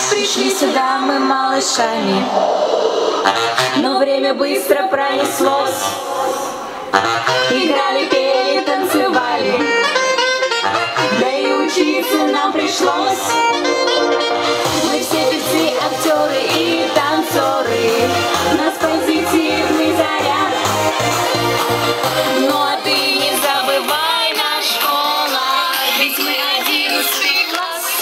Пришли сюда мы малышами, но время быстро пронеслось. Играли, пели, танцевали, да и учиться нам пришлось. Мы все певцы, актеры и танцоры, у нас позитивный заряд. Ну а ты не забывай, наша школа, ведь мы 11 класс.